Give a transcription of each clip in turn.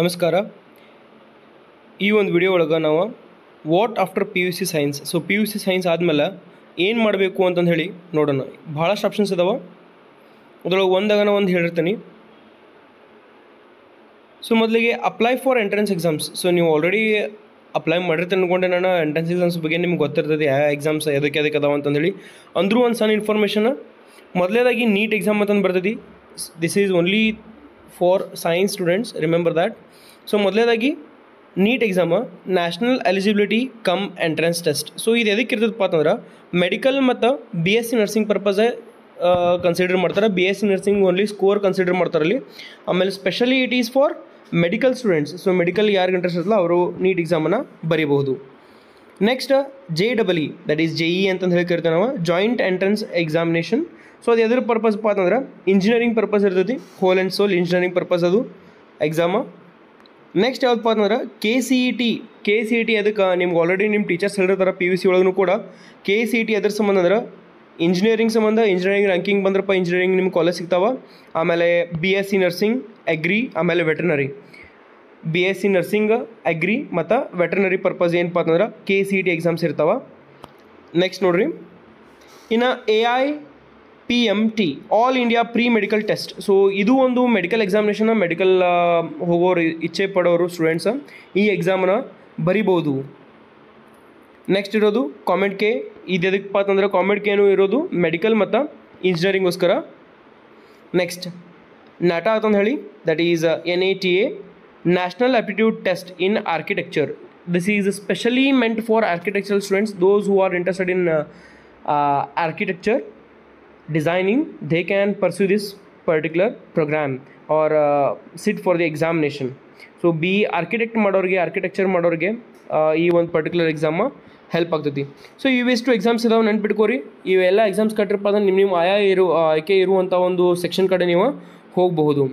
ನಮಸ್ಕಾರ. ಈ ಒಂದು ವಿಡಿಯೋ ಒಳಗೆ ನಾವು what after P U C science. So P U C science ಆದಮೇಲೆ ಏನು ಮಾಡಬೇಕು ಅಂತಂದು ಹೇಳಿ ನೋಡೋಣ. ಭಾಳಷ್ಟು ಆಪ್ಷನ್ಸ್ ಇದಾವೆ, ಅದ್ರೊಳಗೆ ಒಂದು ಹೇಳಿರ್ತೀನಿ. ಸೊ ಮೊದಲಿಗೆ apply for entrance exams. So ನೀವು ಆಲ್ರೆಡಿ ಅಪ್ಲೈ ಮಾಡಿರ್ತೀನಿ ಅನ್ಕೊಂಡೆ ನಾನು. ಎಂಟ್ರೆನ್ಸ್ ಎಕ್ಸಾಮ್ಸ್ ಬಗ್ಗೆ ನಿಮ್ಗೆ ಗೊತ್ತಿರ್ತದೆ ಯಾವ ಎಕ್ಸಾಮ್ಸ್ ಎದಕ್ಕೆ ಅದಾವೆ ಅಂತಂದೇಳಿ. ಅಂದರೂ ಒಂದು ಸಣ್ಣ ಇನ್ಫಾರ್ಮೇಷನ್. ಮೊದಲೇದಾಗಿ ನೀಟ್ ಎಕ್ಸಾಮ್ ಅಂತಂದು ಬರ್ತೈತಿ. This is only for science students, remember that. So ಮೊದಲೇದಾಗಿ NEET exam national eligibility cum entrance test. So ಇದು ಎದಕ್ಕೆ ಇರ್ತದಪ್ಪ ಅಂತಂದ್ರೆ ಮೆಡಿಕಲ್ ಮತ್ತು ಬಿ ಎಸ್ ಸಿ ನರ್ಸಿಂಗ್ ಪರ್ಪಸೇ ಕನ್ಸಿಡರ್ ಮಾಡ್ತಾರೆ. B S C nursing only score consider ಮಾಡ್ತಾರಲ್ಲಿ. ಆಮೇಲೆ specially it is for medical students. So medical ಯಾರಿಗೆ ಇಂಟ್ರೆಸ್ಟ್ ಇರಲ್ಲ ಅವರು ನೀಟ್ ಎಕ್ಸಾಮನ್ನು ಬರೀಬಹುದು. Next JEE, that is JEE ಅಂತಂದು ಹೇಳ್ತಿರ್ತೇವೆ ನಾವು, ಜಾಯಿಂಟ್ ಎಂಟ್ರೆನ್ಸ್ ಎಕ್ಸಾಮಿನೇಷನ್. ಸೊ ಅದು ಎದ್ರ ಪರ್ಪಸ್ಪ್ಪ ಅಂತಂದ್ರೆ ಇಂಜಿನಿಯರಿಂಗ್ ಪರ್ಪಸ್ ಇರ್ತೈತಿ. Whole and soul engineering purpose ಅದು ಎಕ್ಸಾಮ. ನೆಕ್ಸ್ಟ್ ಯಾವುದಪ್ಪ ಅಂತಂದ್ರೆ KCET. ಅದಕ್ಕೆ ನಿಮ್ಗೆ ಆಲ್ರೆಡಿ ನಿಮ್ಮ ಟೀಚರ್ಸ್ ಹೇಳಿರ್ತಾರೆ ಪಿ ಯು ಸಿ ಒಳಗೂ ಕೂಡ. KCET ಅದ್ರ ಸಂಬಂಧ ಅಂದ್ರೆ ಇಂಜಿನಿಯರಿಂಗ್ ಸಂಬಂಧ. ಇಂಜಿನಿಯರಿಂಗ್ ರ್ಯಾಂಕಿಂಗ್ ಬಂದ್ರಪ್ಪ ಇಂಜಿನಿಯರಿಂಗ್ ನಿಮ್ಗೆ ಕಾಲೇಜ್ ಸಿಗ್ತಾವೆ. ಆಮೇಲೆ BSc ನರ್ಸಿಂಗ್, ಅಗ್ರಿ, ಆಮೇಲೆ ವೆಟರ್ನರಿ. BSc ನರ್ಸಿಂಗ್, ಅಗ್ರಿ ಮತ್ತು ವೆಟರ್ನರಿ ಪರ್ಪಸ್ ಏನಪ್ಪ ಅಂತಂದ್ರೆ KCET ಎಕ್ಸಾಮ್ಸ್ ಇರ್ತಾವೆ. ನೆಕ್ಸ್ಟ್ ನೋಡಿರಿ, ಇನ್ನು AIPMT all India pre medical test. So ಇದು ಒಂದು ಮೆಡಿಕಲ್ ಎಕ್ಸಾಮಿನೇಷನ್. ಮೆಡಿಕಲ್ ಹೋಗೋರು, ಇಚ್ಛೆ ಪಡೋರು ಸ್ಟೂಡೆಂಟ್ಸ್ ಈ ಎಕ್ಸಾಮನ್ನು ಬರಿಬೋದು. ನೆಕ್ಸ್ಟ್ ಇರೋದು ಕಾಮೆಂಟ್ ಕೆ. ಇದು ಎದಕ್ಕಪ್ಪ ಅಂತಂದ್ರೆ ಕಾಮೆಂಟ್ ಕೆನೂ ಇರೋದು ಮೆಡಿಕಲ್ ಮತ್ತು ಇಂಜಿನಿಯರಿಂಗೋಸ್ಕರ. ನೆಕ್ಸ್ಟ್ NATA ಅಂತಂದು ಹೇಳಿ, that is NATA national aptitude test in architecture. This is specially meant for architectural students, those who are interested in architecture designing. They can pursue this particular program or sit for the examination. So be architect ಮಾಡೋರಿಗೆ, architecture ಮಾಡೋರಿಗೆ ಈ ಒಂದು particular exam help ಆಗ್ತೈತಿ. So ಇವೆಷ್ಟು exams ಇದಾವೆ ನೆನ್ಪಿಟ್ಕೋರಿ. ಇವೆಲ್ಲ exams ಕಟ್ಟಿರಪ್ಪ ಅಂದ್ರೆ ನಿಮ್ಮ ಆಯ್ಕೆ ಇರುವಂಥ ಒಂದು ಸೆಕ್ಷನ್ ಕಡೆ ನೀವು ಹೋಗಬಹುದು.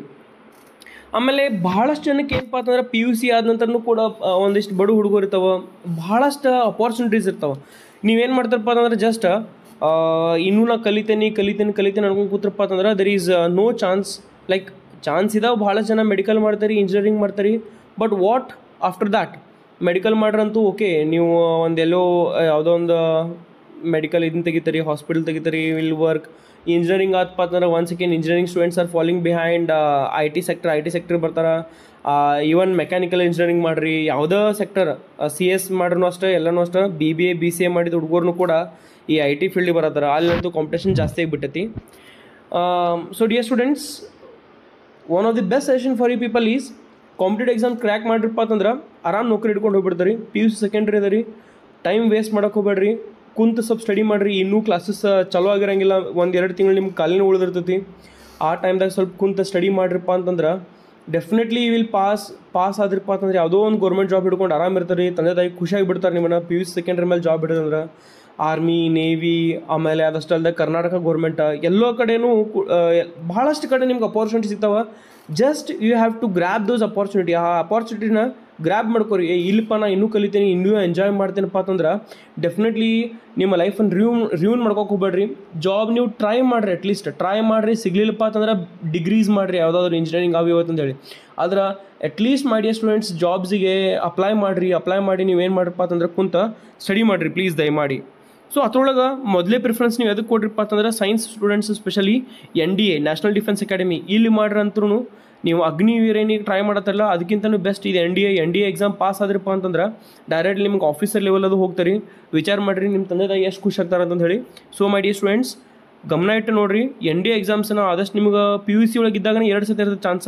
ಆಮೇಲೆ ಭಾಳಷ್ಟು ಜನಕ್ಕೆ ಏನಪ್ಪ ಅಂತಂದ್ರೆ ಪಿ ಯು ಸಿ ಆದ ನಂತರನೂ ಕೂಡ ಒಂದಿಷ್ಟು ಬಡ ಹುಡುಗರು ಇರ್ತಾವೆ, ಭಾಳಷ್ಟು ಅಪಾರ್ಚುನಿಟೀಸ್ ಇರ್ತಾವೆ. ನೀವೇನು ಮಾಡ್ತಾರಪ್ಪ ಅಂತಂದ್ರೆ ಜಸ್ಟ್ ಇನ್ನೂ ನಾ ಕಲಿತೇನೆ ಅನ್ಕೊಂಡು ಕೂತ್ರಪ್ಪ ಅಂತಂದ್ರೆ there is no chance. Like chance ಇದಾವೆ, ಭಾಳಷ್ಟು ಜನ ಮೆಡಿಕಲ್ ಮಾಡ್ತಾರೆ, ಇಂಜಿನಿಯರಿಂಗ್ ಮಾಡ್ತಾರೆ. But what after that? Medical ಮಾಡ್ರಂತೂ ಓಕೆ, ನೀವು ಒಂದೆಲ್ಲೋ ಯಾವುದೋ ಒಂದು ಮೆಡಿಕಲ್ ಇದನ್ನ ತೆಗಿತಾರೆ, ಹಾಸ್ಪಿಟಲ್ ತೆಗಿತಾರೆ, ವಿಲ್ ವರ್ಕ್. ಇಂಜಿನಿಯರಿಂಗ್ ಆತಪ್ಪ ಅಂತಂದ್ರೆ once again engineering students are following behind IT sector ಬರ್ತಾರೆ. ಈವನ್ ಮೆಕ್ಯಾನಿಕಲ್ ಇಂಜಿನಿಯರಿಂಗ್ ಮಾಡಿರಿ, ಯಾವುದೋ ಸೆಕ್ಟರ್ CS ಮಾಡ್ರೂ ಅಷ್ಟೇ, ಎಲ್ಲನೂ ಅಷ್ಟೇ. BBA BCA ಮಾಡಿದ ಹುಡುಗರು ಕೂಡ ಈ IT ಫೀಲ್ಡಿಗೆ ಬರತ್ತಾರೆ. ಅಲ್ಲಂತೂ ಕಾಂಪಿಟೇಷನ್ ಜಾಸ್ತಿ ಆಗಿಬಿಟ್ಟೈತಿ. So dear students, one of the best suggestion for you people is competitive exam crack ಮಾಡಿರಪ್ಪ ಅಂತಂದ್ರೆ ಆರಾಮ್ ನೌಕರಿ ಹಿಡ್ಕೊಂಡು ಹೋಗ್ಬಿಡ್ತಾರೆ. PUC ಸೆಕೆಂಡ್ರಿ ಅದ ರೀ, ಟೈಮ್ ವೇಸ್ಟ್ ಮಾಡೋಕೆ ಹೋಗ್ಬೇಡ್ರಿ. ಕುಂತು ಸ್ವಲ್ಪ ಸ್ಟಡಿ ಮಾಡಿರಿ. ಇನ್ನೂ ಕ್ಲಾಸಸ್ ಚಲೋ ಆಗಿರಂಗಿಲ್ಲ, 1-2 ತಿಂಗಳು ನಿಮ್ಗೆ ಕಾಲಿನ ಉಳಿದಿರ್ತೈತಿ. ಆ ಟೈಮ್ದಾಗ ಸ್ವಲ್ಪ ಕುಂತು ಸ್ಟಡಿ ಮಾಡಿರಪ್ಪ ಅಂತಂದ್ರೆ ಡೆಫಿನೆಟ್ಲಿ ವಿಲ್ ಪಾಸ್ ಆದ್ರಪ್ಪ ಅಂತಂದ್ರೆ ಯಾವುದೋ ಒಂದು ಗೌರ್ಮೆಂಟ್ ಜಾಬ್ ಹಿಡ್ಕೊಂಡು ಆರಾಮ್ ಇರ್ತಾರೆ. ತಂದೆ ತಾಯಿ ಖುಷಿಯಾಗಿ ಬಿಡ್ತಾರೆ ನಿಮ್ಮನ್ನು. PUC ಸೆಕೆಂಡ್ರಿ ಮೇಲೆ ಜಾಬ್ ಹಿಡಿದಂದ್ರೆ ಆರ್ಮಿ, ನೇವಿ, ಆಮೇಲೆ ಅದಷ್ಟು ಅಲ್ಲದೆ ಕರ್ನಾಟಕ ಗೌರ್ಮೆಂಟ್ ಎಲ್ಲೋ ಕಡೆನೂ ಭಾಳಷ್ಟು ಕಡೆ ನಿಮ್ಗೆ ಅಪಾರ್ಚುನಿಟಿ ಸಿಗ್ತಾವೆ. Just you have to grab those opportunity. ಆ ಅಪಾರ್ಚುನಿಟಿನ ಗ್ರ್ಯಾಬ್ ಮಾಡ್ಕೊರಿ. ಇಲ್ಲಪ್ಪ ನಾ ಇನ್ನೂ ಕಲಿತೀನಿ, ಇನ್ನೂ ಎಂಜಾಯ್ ಮಾಡ್ತೀನಪ್ಪ ಅಂತಂದ್ರೆ ಡೆಫಿನೆಟ್ಲಿ ನಿಮ್ಮ ಲೈಫನ್ನು ರಿವ್ಯೂನ್ ಮಾಡ್ಕೋಕೆ ಹೋಗ್ಬೇಡ್ರಿ. ಜಾಬ್ ನೀವು ಟ್ರೈ ಮಾಡಿರಿ, ಅಟ್ಲೀಸ್ಟ್ ಟ್ರೈ ಮಾಡಿರಿ. ಸಿಗಲಿಲ್ಲಪ್ಪ ಅಂತಂದ್ರೆ ಡಿಗ್ರೀಸ್ ಮಾಡಿರಿ, ಯಾವುದಾದ್ರು ಇಂಜಿನಿಯರಿಂಗ್ ಅಂತೇಳಿ. ಆದ್ರೆ ಅಟ್ಲೀಸ್ಟ್ ಮಾಡಿ ಸ್ಟೂಡೆಂಟ್ಸ್ ಜಾಬ್ಸಿಗೆ ಅಪ್ಲೈ ಮಾಡಿ ನೀವೇನು ಮಾಡಿರಪ್ಪ ಅಂತಂದ್ರೆ ಕುಂತ ಸ್ಟಡಿ ಮಾಡಿರಿ ಪ್ಲೀಸ್, ದಯಮಾಡಿ. ಸೊ ಅದ್ರೊಳಗೆ ಮೊದಲೇ ಪ್ರಿಫರೆನ್ಸ್ ನೀವು ಎದಕ್ಕೆ ಕೊಡ್ರಿಪ್ಪ ಅಂತಂದ್ರೆ science students, specially NDA national defence academy ಇಲ್ಲಿ ಮಾಡ್ರಂತೂ ನೀವು ಅಗ್ನಿವೀರೇನಿಗೆ ಟ್ರೈ ಮಾಡತ್ತಲ್ಲ, ಅದಕ್ಕಿಂತಲೂ ಬೆಸ್ಟ್ ಇದು NDA ಎಕ್ಸಾಮ್ ಪಾಸ್ ಆದ್ರಪ್ಪ ಅಂತಂದ್ರೆ ಡೈರೆಕ್ಟ್ ನಿಮ್ಗೆ ಆಫೀಸರ್ ಲೆವೆಲ್ ಅದು ಹೋಗ್ತಾರೆ. ವಿಚಾರ ಮಾಡಿರಿ ನಿಮ್ಮ ತಂದೆ ತಾಯಿ ಎಷ್ಟು ಖುಷಿ ಆಗ್ತಾರೆ ಅಂತ ಹೇಳಿ. ಸೊ ಮೈ ಡಿಯರ್ ಸ್ಟೂಡೆಂಟ್ಸ್, ಗಮನ ಇಟ್ಟು ನೋಡಿರಿ. NDA ಎಕ್ಸಾಮ್ಸನ್ನ ಆದಷ್ಟು ನಿಮ್ಗೆ PUC ಒಳಗಿದ್ದಾಗ 2 ಸತಿ ಇರ್ತದೆ ಚಾನ್ಸ.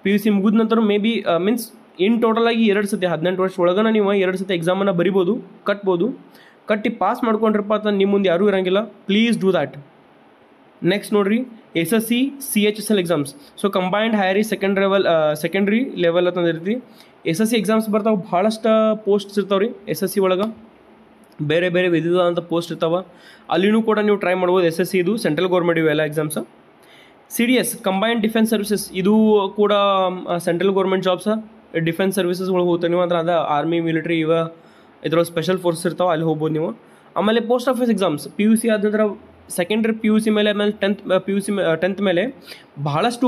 PUC ಮುಗಿದ ನಂತರ may be means in total ಆಗಿ 2 ಸತಿ 18 ವರ್ಷ ಒಳಗನ ನೀವು 2 ಸತಿ ಎಕ್ಸಾಮನ್ನು ಬರಿಬೋದು, ಕಟ್ಟಿ ಪಾಸ್ ಮಾಡ್ಕೊಂಡ್ರಪ್ಪ ಅಂತ ನಿಮ್ಮ ಮುಂದೆ ಯಾರೂ ಇರೋಂಗಿಲ್ಲ. Please do that. ನೆಕ್ಸ್ಟ್ ನೋಡಿರಿ, SSC CHSL exams. So combined higher secondary level ಅಂತಂದು ಇರ್ತೀವಿ. SSC ಎಕ್ಸಾಮ್ಸ್ ಬರ್ತಾವೆ, ಭಾಳಷ್ಟು ಪೋಸ್ಟ್ಸ್ ಇರ್ತಾವೆ ರೀ. SSC ಒಳಗೆ ಬೇರೆ ವಿಧವಾದಂಥ ಪೋಸ್ಟ್ ಇರ್ತಾವೆ, ಅಲ್ಲಿನೂ ಕೂಡ ನೀವು ಟ್ರೈ ಮಾಡ್ಬೋದು. SSC ಇದು ಸೆಂಟ್ರಲ್ ಗೌರ್ಮೆಂಟ್ ಇವೆಲ್ಲ exams. CDS combined defence services, ಇದು ಕೂಡ ಸೆಂಟ್ರಲ್ ಗೌರ್ಮೆಂಟ್ ಜಾಬ್ಸ. ಡಿಫೆನ್ಸ್ ಸರ್ವಿಸಸ್ ಒಳಗೆ ಹೋಗ್ತಾರೆ ನೀವು ಅಂದ್ರೆ ಅದು ಆರ್ಮಿ, ಮಿಲಿಟ್ರಿ, ಇದ್ರೊಳಗೆ ಸ್ಪೆಷಲ್ ಫೋರ್ಸ್ ಇರ್ತಾವೆ, ಅಲ್ಲಿ ಹೋಗ್ಬೋದು ನೀವು. ಆಮೇಲೆ ಪೋಸ್ಟ್ ಆಫೀಸ್ ಎಕ್ಸಾಮ್ಸ್ PUC ಆದ ನಂತರ ಸೆಕೆಂಡ್ರಿ PUC ಮೇಲೆ 10th ಮೇಲೆ ಭಾಳಷ್ಟು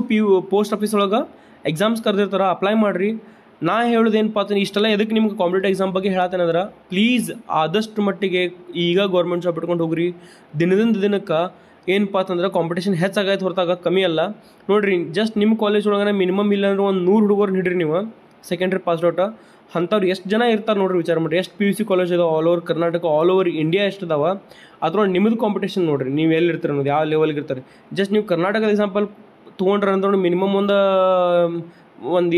ಪೋಸ್ಟ್ ಆಫೀಸ್ ಒಳಗೆ ಎಕ್ಸಾಮ್ಸ್ ಕರೆದಿರ್ತಾರೆ. ಅಪ್ಲೈ ಮಾಡಿರಿ. ನಾ ಹೇಳೋದೇನಪ್ಪ ಅಂತಂದ್ರೆ ಇಷ್ಟೆಲ್ಲ ಎದಕ್ಕೆ ನಿಮ್ಗೆ ಕಾಂಪಿಟೇಟಿವ್ ಎಕ್ಸಾಮ್ ಬಗ್ಗೆ ಹೇಳತ್ತೇನಂದ್ರೆ ಪ್ಲೀಸ್ ಆದಷ್ಟು ಮಟ್ಟಿಗೆ ಈಗ ಗೌರ್ಮೆಂಟ್ ಜಾಬ್ ಇಟ್ಕೊಂಡು ಹೋಗ್ರಿ. ದಿನದಿಂದ ದಿನಕ್ಕೆ ಏನಪ್ಪ ಅಂತಂದ್ರೆ ಕಾಂಪಿಟೇಷನ್ ಹೆಚ್ಚಾಗೈತೆ ಹೊರತಾಗ ಕಮ್ಮಿ ಅಲ್ಲ. ನೋಡಿರಿ ಜಸ್ಟ್ ನಿಮ್ಮ ಕಾಲೇಜ್ ಒಳಗೆ ಮಿನಿಮಮ್ ಇಲ್ಲಾಂದ್ರೆ ಒಂದು 100 ಹುಡುಗರು ಹಿಡ್ರಿ ನೀವು ಸೆಕೆಂಡ್ರಿ ಪಾಸ್ ಔಟ್ ಅಂಥವ್ರು ಎಷ್ಟು ಜನ ಇರ್ತಾರೆ ನೋಡಿರಿ, ವಿಚಾರ ಮಾಡಿರಿ. ಎಷ್ಟು PUC ಕಾಲೇಜ್ ಇದಾವೆ all over Karnataka, all over India ಎಷ್ಟು ಇದಾವೆ. ಅದ್ರೊಳಗೆ ನಿಮ್ಮದು ಕಾಂಪಿಟೇಷನ್ ನೋಡಿರಿ, ನೀವು ಎಲ್ಲಿರ್ತೀರ ಅನ್ನೋದು, ಯಾವ ಲೆವೆಲ್ಗೆ ಇರ್ತಾರೆ. ಜಸ್ಟ್ ನೀವು ಕರ್ನಾಟಕದ ಎಕ್ಸಾಂಪಲ್ ತೊಗೊಂಡ್ರೆ ಅಂದ್ರೆ ಮಿನಿಮಮ್ ಒಂದು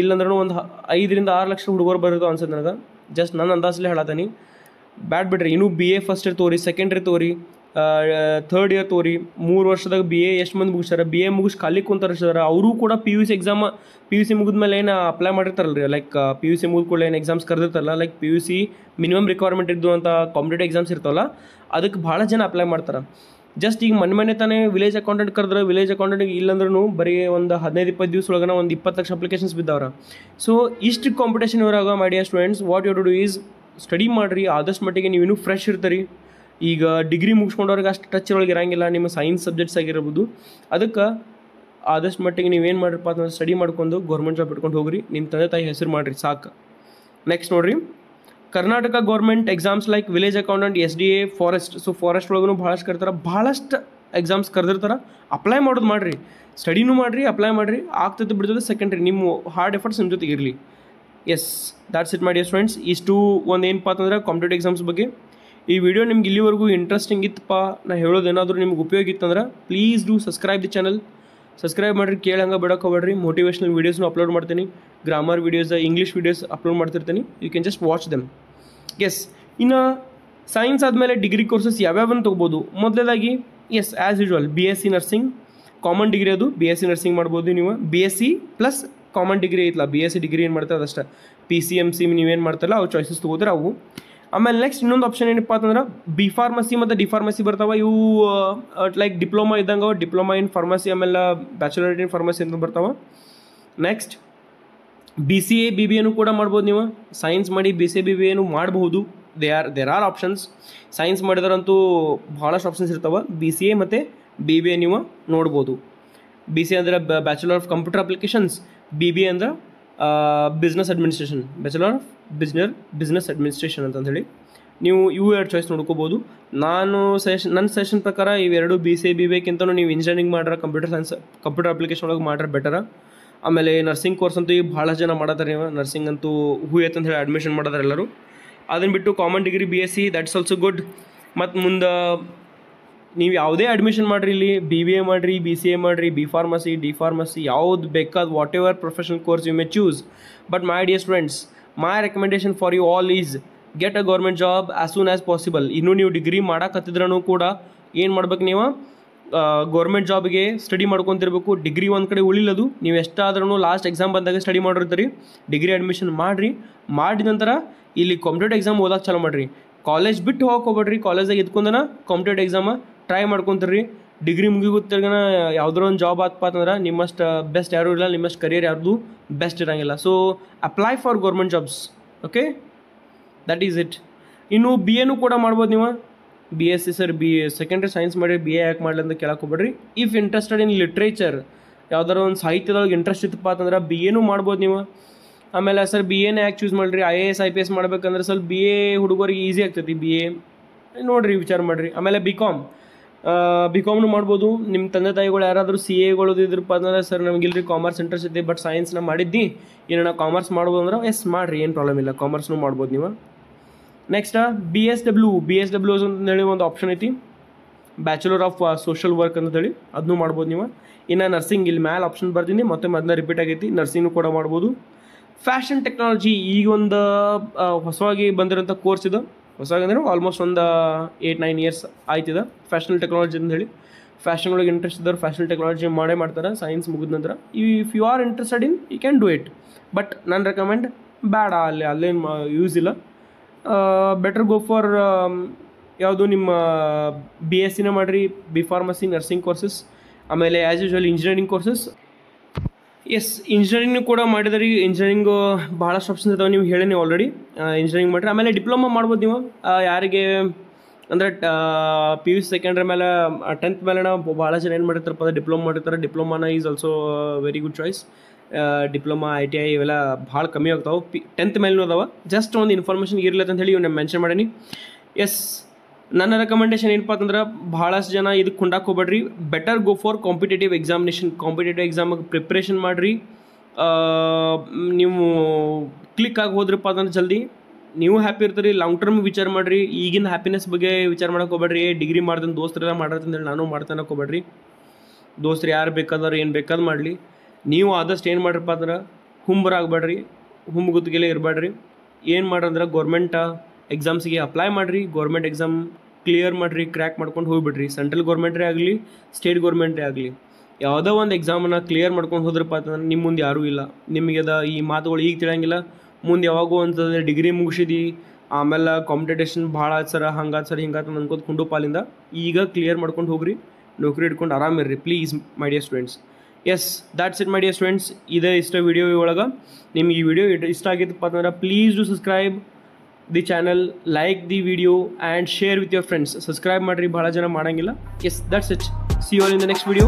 ಇಲ್ಲಂದ್ರೂ ಒಂದು 5 ರಿಂದ 6 ಲಕ್ಷ ಹುಡುಗರು ಬರೋದು ಅನ್ಸುತ್ತೆ ನನಗೆ. ಜಸ್ಟ್ ನನ್ನ ಅಂದಾಜಲ್ಲಿ ಹೇಳತ್ತೀನಿ. ಬ್ಯಾಡ್ ಬಿಡ್ರಿ, ಇನ್ನೂ BA ಫಸ್ಟ್ ಇಯರ್ ತೋರಿ, ಸೆಕೆಂಡ್ ಇಯರ್ ತೋರಿ, ಥರ್ಡ್ ಇಯರ್ ತೋರಿ. 3 ವರ್ಷದಾಗ BA ಎಷ್ಟು ಮಂದಿ ಮುಗಿಸ್ಯಾರ, BA ಮುಗಿಸ್ ಖಾಲಿ ಕುಂತಾರ ಅವರು ಕೂಡ PUC ಎಕ್ಸಾಮ್ PUC ಮುಗಿದ್ಮೇಲೆ ಏನು ಅಪ್ಲೈ ಮಾಡಿರ್ತಾರಲ್ರಿ, ಲೈಕ್ PUC ಮುಗಿದ ಕೂಡಲೇ ಏನು ಎಕ್ಸಾಮ್ಸ್ ಕರೆದಿರ್ತಾರಲ್ಲ, ಲೈಕ್ PUC ಮಿನಿಮಮ್ ರಿಕ್ವೈರ್ಮೆಂಟ್ ಇದ್ದು ಅಂತ ಕಾಂಪಿಟೇಟಿವ್ ಎಕ್ಸಾಮ್ಸ್ ಇರ್ತಾವಲ್ಲ, ಅದಕ್ಕೆ ಭಾಳ ಜನ ಅಪ್ಲೈ ಮಾಡ್ತಾರೆ. ಜಸ್ಟ್ ಈಗ ಮನೆ ತಾನೇ ವಿಲೇಜ್ ಅಕೌಂಟೆಂಟ್ ಕರೆದ್ರೆ ವಿಲೇಜ್ ಅಕೌಂಟೆಂಟ್ಗೆ ಇಲ್ಲಂದ್ರೂ ಬರೀ ಒಂದು 15-20 ದಿವಸ ಒಳಗೆ ಒಂದು 20 ಲಕ್ಷ ಅಪ್ಲಿಕೇಶನ್ಸ್ ಬಿದ್ದವ್ರ. ಸೊ ಇಷ್ಟು ಕಾಂಪಿಟೇಷನ್ ಇವ್ರಾಗ ಮಾಡಿ students what you to do is study ಮಾಡಿರಿ. ಆದಷ್ಟು ಮಟ್ಟಿಗೆ ನೀವು ಇನ್ನೂ ಫ್ರೆಶ್ ಇರ್ತೀರಿ. ಈಗ ಡಿಗ್ರಿ ಮುಗಿಸ್ಕೊಂಡವ್ರಿಗೆ ಅಷ್ಟು ಟಚ್ ಒಳಗೆ ಇರೋಂಗಿಲ್ಲ ನಿಮ್ಮ ಸೈನ್ಸ್ ಸಬ್ಜೆಕ್ಟ್ಸ್ ಆಗಿರ್ಬೋದು. ಅದಕ್ಕೆ ಆದಷ್ಟು ಮಟ್ಟಿಗೆ ನೀವೇನು ಮಾಡಿರಪ್ಪ ಅಂತಂದ್ರೆ ಸ್ಟಡಿ ಮಾಡ್ಕೊಂಡು ಗೌರ್ಮೆಂಟ್ ಜಾಬ್ ಇಟ್ಕೊಂಡು ಹೋಗ್ರಿ, ನಿಮ್ಮ ತಂದೆ ತಾಯಿ ಹೆಸರು ಮಾಡಿರಿ ಸಾಕು. ನೆಕ್ಸ್ಟ್ ನೋಡಿರಿ, Karnataka government exams like village accountant, SDA, forest. So forest ಒಳಗೂ ಭಾಳಷ್ಟು ಕರ್ತಾರೆ, ಭಾಳಷ್ಟು ಎಕ್ಸಾಮ್ಸ್ ಕರೆದಿರ್ತಾರೆ. ಅಪ್ಲೈ ಮಾಡೋದು ಮಾಡಿರಿ, ಸ್ಟಡಿನೂ ಮಾಡಿರಿ, ಅಪ್ಲೈ ಮಾಡಿರಿ. ಆಗ್ತದೆ ಬಿಡ್ತದೆ ಸೆಕೆಂಡ್ರಿ, ನಿಮ್ಮ ಹಾರ್ಡ್ ಎಫರ್ಟ್ಸ್ ನಿಮ್ಮ ಜೊತೆಗೆ ಇರಲಿ. Yes, that's it my dear friends. ಇಷ್ಟು ಒಂದು ಏನಪ್ಪ ಅಂತಂದ್ರೆ ಕಾಂಪಿಟೇಟಿವ್ ಎಕ್ಸಾಮ್ಸ್ ಬಗ್ಗೆ. ಈ ವಿಡಿಯೋ ನಿಮ್ಗೆ ಇಲ್ಲಿವರೆಗೂ ಇಂಟ್ರೆಸ್ಟಿಂಗ್ ಇತ್ತಪ್ಪ, ನಾ ಹೇಳೋದೇನಾದರೂ ನಿಮ್ಗೆ ಉಪಯೋಗ ಇತ್ತಂದ್ರೆ please do subscribe the channel. Subscribe ಮಾಡಿರಿ, ಕೇಳಂಗೆ ಬಿಡೋಕೆ ಹೋಗ್ಬೇಡ್ರಿ. ಮೋಟಿವೇಶ್ನಲ್ ವೀಡಿಯೋಸ್ನು ಅಪ್ಲೋಡ್ ಮಾಡ್ತೀನಿ, grammar videos, English videos upload ಮಾಡ್ತಿರ್ತೀನಿ. You can just watch them. Yes, ಇನ್ನು ಸೈನ್ಸ್ ಆದಮೇಲೆ ಡಿಗ್ರಿ ಕೋರ್ಸಸ್ ಯಾವ್ಯಾವನ್ನು ತೊಗೋಬೋದು. ಮೊದಲೇದಾಗಿ yes as usual BSc nursing common degree, ಅದು BSc ನರ್ಸಿಂಗ್ ಮಾಡ್ಬೋದು ನೀವು. BSc ಪ್ಲಸ್ ಕಾಮನ್ ಡಿಗ್ರಿ ಐತಲ್ಲ, BSc ಡಿಗ್ರಿ ಏನು ಮಾಡ್ತಾರೆ ಅದಷ್ಟೇ. PCMC ನೀವೇನು ಮಾಡ್ತಾರಲ್ಲ ಅವು ಚಾಯ್ಸಸ್ ತೊಗೋದ್ರೆ ಅವು. ಆಮೇಲೆ ನೆಕ್ಸ್ಟ್ ಇನ್ನೊಂದು ಆಪ್ಷನ್ ಏನಪ್ಪ ಅಂತಂದ್ರೆ B ಫಾರ್ಮಸಿ ಮತ್ತು D ಫಾರ್ಮಸಿ ಬರ್ತಾವೆ. ಇವು ಲೈಕ್ ಡಿಪ್ಲೊಮಾ ಇದ್ದಂಗೆ, ಡಿಪ್ಲೊಮಾ ಇನ್ ಫಾರ್ಮಸಿ ಆಮೇಲೆ ಬ್ಯಾಚುಲರ್ ಇನ್ ಫಾರ್ಮಸಿ ಅಂತ ಬರ್ತಾವೆ. ನೆಕ್ಸ್ಟ್ BCA BBA ಕೂಡ ಮಾಡ್ಬೋದು ನೀವು. ಸೈನ್ಸ್ ಮಾಡಿ BCA BBA ಮಾಡಬಹುದು. There are options. ಸೈನ್ಸ್ ಮಾಡಿದ್ರಂತೂ ಭಾಳಷ್ಟು ಆಪ್ಷನ್ಸ್ ಇರ್ತಾವೆ. BCA ಮತ್ತು BBA ನೀವು ನೋಡ್ಬೋದು. BCA ಅಂದರೆ bachelor of computer applications, BBA ಅಂದ್ರೆ business administration, bachelor of business administration ಅಂತಂದೇಳಿ ನೀವು ಇವು 2 ಚಾಯ್ಸ್ ನೋಡ್ಕೋಬೋದು. ನನ್ನ ಸೆಷನ್ ಪ್ರಕಾರ ಇವೆರಡು BCA BBAಕ್ಕಿಂತಲೂ ನೀವು ಇಂಜಿನಿಯರಿಂಗ್ ಮಾಡ್ರೆ ಕಂಪ್ಯೂಟರ್ ಅಪ್ಲಿಕೇಶನ್ ಒಳಗೆ ಮಾಡ್ರೆ ಬೆಟರ. ಆಮೇಲೆ ನರ್ಸಿಂಗ್ ಕೋರ್ಸ್ ಅಂತೂ ಈಗ ಭಾಳ ಜನ ಮಾಡತ್ತಾರೆ. ನೀವು ನರ್ಸಿಂಗ್ ಅಂತೂ ಹೂಯತ್ ಅಂತ ಹೇಳಿ ಅಡ್ಮಿಷನ್ ಮಾಡಿದಾರೆ ಎಲ್ಲರೂ. ಅದನ್ನು ಬಿಟ್ಟು common degree BSc that's also good. ಮತ್ತು ಮುಂದೆ ನೀವು ಯಾವುದೇ ಅಡ್ಮಿಷನ್ ಮಾಡಿರಿ, ಇಲ್ಲಿ BBA ಮಾಡಿರಿ, BCA ಮಾಡಿರಿ, B ಫಾರ್ಮಸಿ, D ಫಾರ್ಮಸಿ, ಯಾವ್ದು ಬೇಕಾದ whatever professional course you may choose. But my dear students, my recommendation for you all is get a government job as soon as possible. ಇನ್ನೂ ನೀವು degree ಮಾಡಕತ್ತಿದ್ರೂ ಕೂಡ ಏನು ಮಾಡ್ಬೇಕು, ನೀವು ಗೌರ್ಮೆಂಟ್ ಜಾಬ್ಗೆ ಸ್ಟಡಿ ಮಾಡ್ಕೊತಿರ್ಬೇಕು. ಡಿಗ್ರಿ ಒಂದು ಕಡೆ ಉಳಿಲದು. ನೀವು ಎಷ್ಟಾದ್ರೂ ಲಾಸ್ಟ್ ಎಕ್ಸಾಮ್ ಬಂದಾಗ ಸ್ಟಡಿ ಮಾಡಿರ್ತೀರಿ. ಡಿಗ್ರಿ ಅಡ್ಮಿಷನ್ ಮಾಡಿರಿ, ಮಾಡಿದ ನಂತರ ಇಲ್ಲಿ ಕಾಂಪಿಟೇಟಿವ್ ಎಕ್ಸಾಮ್ ಓದಕ್ಕೆ ಚಾಲೂ ಮಾಡಿರಿ. ಕಾಲೇಜ್ ಬಿಟ್ಟು ಹೋಗಕ್ಕೆ ಹೋಗ್ಬೇಡ್ರಿ. ಕಾಲೇಜಾಗ ಇದ್ಕೊಂಡನ ಕಾಂಪಿಟೇಟಿವ್ ಎಕ್ಸಾಮ ಟ್ರೈ ಮಾಡ್ಕೊತೀರಿ. ಡಿಗ್ರಿ ಮುಗಿಗುತ್ತಿರ್ಗನ ಯಾವುದೋ ಒಂದು ಜಾಬ್ ಆತಪ್ಪ ಅಂತಂದ್ರೆ ನಿಮ್ಮಷ್ಟು ಬೆಸ್ಟ್ ಯಾರೂ ಇಲ್ಲ, ನಿಮ್ಮಷ್ಟು ಕರಿಯರ್ ಯಾರ್ದು ಬೆಸ್ಟ್ ಇರೋಂಗಿಲ್ಲ. So apply for government jobs. Okay, that is it. ಇನ್ನು BAನೂ ಕೂಡ ಮಾಡ್ಬೋದು ನೀವು. BSc ಸರ್ ಸೆಕೆಂಡ್ರಿ ಸೈನ್ಸ್ ಮಾಡಿ BA ಯಾಕೆ ಮಾಡಲಿ ಅಂತ ಕೇಳಕ್ಕೆ ಹೋಗ್ಬೇಡ್ರಿ. ಇಫ್ ಇಂಟ್ರೆಸ್ಟೆಡ್ ಇನ್ ಲಿಟ್ರೇಚರ್, ಯಾವ್ದಾರು ಒಂದು ಸಾಹಿತ್ಯದೊಳಗೆ ಇಂಟ್ರೆಸ್ಟ್ ಇತ್ತಪ್ಪ ಅಂತಂದ್ರೆ BAನೂ ಮಾಡ್ಬೋದು ನೀವು. ಆಮೇಲೆ ಸರ್ BAನೇ ಯಾಕೆ ಚೂಸ್ ಮಾಡಿರಿ, IAS IPS ಮಾಡ್ಬೇಕಂದ್ರೆ ಸ್ವಲ್ಪ BA ಹುಡುಗರಿಗೆ ಈಸಿ ಆಗ್ತೈತಿ. BA ನೋಡಿರಿ, ವಿಚಾರ ಮಾಡಿರಿ. ಆಮೇಲೆ BComನೂ ಮಾಡ್ಬೋದು. ನಿಮ್ಮ ತಂದೆ ತಾಯಿಗಳು ಯಾರಾದರೂ CAಗಳು ಇದ್ರಪ್ಪ ಅಂದ್ರೆ ಸರ್ ನಮಗಿಲ್ರಿ ಕಾಮರ್ಸ್ ಇಂಟ್ರೆಸ್ಟ್ ಐತಿ ಬಟ್ ಸೈನ್ಸ್ನ ಮಾಡಿದ್ದಿ, ಏನೋ ನಾವು ಕಾಮರ್ಸ್ ಮಾಡ್ಬೋದು ಅಂದ್ರೆ ಎಸ್ ಮಾಡಿರಿ, ಏನು ಪ್ರಾಬ್ಲಮ್ ಇಲ್ಲ, ಕಾಮರ್ಸ್ನೂ ಮಾಡ್ಬೋದು ನೀವು. ನೆಕ್ಸ್ಟ್ BSW ಅಂತೇಳಿ ಒಂದು ಆಪ್ಷನ್ ಐತಿ, ಬ್ಯಾಚುಲರ್ ಆಫ್ ಸೋಷಲ್ ವರ್ಕ್ ಅಂತೇಳಿ, ಅದನ್ನೂ ಮಾಡ್ಬೋದು ನೀವು. ಇನ್ನು ನರ್ಸಿಂಗ್ ಇಲ್ಲಿ ಮ್ಯಾಲೆ ಆಪ್ಷನ್ ಬರ್ತೀನಿ, ಮತ್ತೆ ಅದನ್ನ ರಿಪೀಟ್ ಆಗೈತಿ, ನರ್ಸಿಂಗ್ನೂ ಕೂಡ ಮಾಡ್ಬೋದು. ಫ್ಯಾಷನ್ ಟೆಕ್ನಾಲಜಿ ಈಗ ಒಂದು ಹೊಸವಾಗಿ ಬಂದಿರೋಂಥ ಕೋರ್ಸ್ ಇದು. ಹೊಸವಾಗಿ ಅಂದರೆ ಆಲ್ಮೋಸ್ಟ್ ಒಂದು 8-9 ಇಯರ್ಸ್ ಆಯ್ತಿದೆ. ಫ್ಯಾಷನಲ್ ಟೆಕ್ನಾಲಜಿ ಅಂತ ಹೇಳಿ, ಫ್ಯಾಷನ್ ಒಳಗೆ ಇಂಟ್ರೆಸ್ಟ್ ಇದ್ದವ್ರು ಫ್ಯಾಷನಲ್ ಟೆಕ್ನಾಲಜಿ ಮಾಡ್ತಾರೆ ಸೈನ್ಸ್ ಮುಗಿದ ನಂತರ. If you are interested in you can do it. But ನಾನು ರೆಕಮೆಂಡ್ ಬೇಡ, ಅಲ್ಲೇನು ಯೂಸ್ ಇಲ್ಲ. ಬೆಟರ್ ಗೋ ಫಾರ್ ಯಾವುದು ನಿಮ್ಮ BScನೇ ಮಾಡಿರಿ, B ಫಾರ್ಮಸಿ, ನರ್ಸಿಂಗ್ ಕೋರ್ಸಸ್, ಆಮೇಲೆ as usual engineering courses. Yes, engineering ಕೂಡ ಮಾಡಿದ್ರಿ. ಇಂಜಿನಿಯರಿಂಗು ಭಾಳಷ್ಟು ಆಪ್ಷನ್ಸ್ ಇದಾವೆ, ನೀವು ಹೇಳೀನಿ ಆಲ್ರೆಡಿ. ಇಂಜಿನಿಯರಿಂಗ್ ಮಾಡಿರಿ. ಆಮೇಲೆ ಡಿಪ್ಲೊಮಾ ಮಾಡ್ಬೋದು ನೀವು. ಯಾರಿಗೆ ಅಂದರೆ PUC ಸೆಕೆಂಡ್ರಿ ಮೇಲೆ 10th ಮೇಲೆ ಭಾಳ ಜನ ಏನು ಮಾಡಿರ್ತಾರಪ್ಪ, ಡಿಪ್ಲೊಮಾ ಮಾಡಿರ್ತಾರೆ. ಡಿಪ್ಲೊಮಾನ is also very good choice. Diploma ITI ಇವೆಲ್ಲ ಭಾಳ ಕಮ್ಮಿ ಆಗ್ತಾವೆ 10th ಮೇಲೂ ಅದಾವೆ. ಜಸ್ಟ್ ಒಂದು ಇನ್ಫಾರ್ಮೇಷನ್ ಇರ್ಲತ್ತ ಅಂತ ಹೇಳಿ ಇವ್ನ ಮೆನ್ಷನ್ ಮಾಡೀನಿ. ಎಸ್, ನನ್ನ ರೆಕಮೆಂಡೇಶನ್ ಏನಪ್ಪ ಅಂತಂದ್ರೆ ಭಾಳಷ್ಟು ಜನ ಇದಕ್ಕೆ ಕುಂಡಕ್ಕೆ ಹೋಗ್ಬೇಡ್ರಿ. ಬೆಟರ್ ಗೋ ಫಾರ್ ಕಾಂಪಿಟೇಟಿವ್ ಎಕ್ಸಾಮಿಗೆ ಪ್ರಿಪ್ರೇಷನ್ ಮಾಡಿರಿ. ನೀವು ಕ್ಲಿಕ್ ಆಗಿ ಹೋದ್ರಪ್ಪ ಅಂತಂದ್ರೆ ಜಲ್ದಿ ನೀವು ಹ್ಯಾಪಿ ಇರ್ತೀರಿ. ಲಾಂಗ್ ಟರ್ಮ್ ವಿಚಾರ ಮಾಡಿರಿ. ಈಗಿನ ಹ್ಯಾಪಿನೆಸ್ ಬಗ್ಗೆ ವಿಚಾರ ಮಾಡೋಕೆ ಹೋಗ್ಬೇಡ್ರಿ. ಡಿಗ್ರಿ ಮಾಡ್ತಾನೆ ದೋಸ್ತರೆಲ್ಲ ಮಾಡತ್ತಂದೇಳಿ ನಾನು ಮಾಡ್ತಾನೆ ಹೋಗ್ಬೇಡ್ರಿ. ದೋಸ್ತರು ಯಾರು ಬೇಕಾದ್ರೆ ಏನು ಬೇಕಾದ್ರೆ ಮಾಡಲಿ. ನೀವು ಆದಷ್ಟು ಏನು ಮಾಡ್ರಪ್ಪ ಅಂದ್ರೆ ಹುಂಬರಾಗಬೇಡ್ರಿ, ಹುಂಬಗುತ್ತಿಗೆಲೆ ಇರಬೇಡ್ರಿ. ಏನು ಮಾಡ್ರಂದ್ರೆ ಗೌರ್ಮೆಂಟ್ ಎಕ್ಸಾಮ್ಸಿಗೆ ಅಪ್ಲೈ ಮಾಡಿರಿ. ಗೌರ್ಮೆಂಟ್ ಎಕ್ಸಾಮ್ ಕ್ಲಿಯರ್ ಮಾಡಿರಿ, ಕ್ರ್ಯಾಕ್ ಮಾಡ್ಕೊಂಡು ಹೋಗ್ಬಿಡ್ರಿ. ಸೆಂಟ್ರಲ್ ಗೌರ್ಮೆಂಟ್ರೇ ಆಗಲಿ, ಸ್ಟೇಟ್ ಗೌರ್ಮೆಂಟ್ರೇ ಆಗಲಿ, ಯಾವುದೋ ಒಂದು ಎಕ್ಸಾಮನ್ನು ಕ್ಲಿಯರ್ ಮಾಡ್ಕೊಂಡು ಹೋದ್ರಪ್ಪ ಅಂತಂದ್ರೆ ನಿಮ್ಮ ಮುಂದೆ ಯಾರೂ ಇಲ್ಲ. ನಿಮಗೆ ಈ ಮಾತುಗಳು ಈಗ ತಿಳಿಯಂಗಿಲ್ಲ, ಮುಂದೆ ಯಾವಾಗೂ ಅಂತಂದರೆ ಡಿಗ್ರಿ ಮುಗಿಸಿದಿ ಆಮೇಲೆ ಕಾಂಪಿಟೇಷನ್ ಭಾಳ ಸರ ಹಂಗಾದ ಸರ್ ಹಿಂಗಾತ ಅನ್ಕೋದು ಕುಂಡು ಪಾಲಿಂದ ಈಗ ಕ್ಲಿಯರ್ ಮಾಡ್ಕೊಂಡು ಹೋಗ್ರಿ. ನೌಕರಿ ಇಟ್ಕೊಂಡು ಆರಾಮಿರ್ರಿ please my dear students. Yes, that's it my dear students. ಇದೇ ಇಷ್ಟ ವಿಡಿಯೋ ಒಳಗೆ. ನಿಮ್ಗೆ ಈ ವಿಡಿಯೋ ಇಷ್ಟ ಆಗಿತ್ತಪ್ಪ ಅಂತಂದ್ರೆ please do subscribe the channel, like the video and share with your friends. Subscribe ಮಾಡಿರಿ, ಭಾಳ ಜನ ಮಾಡೋಂಗಿಲ್ಲ. Yes, that's it. See you all in the next video.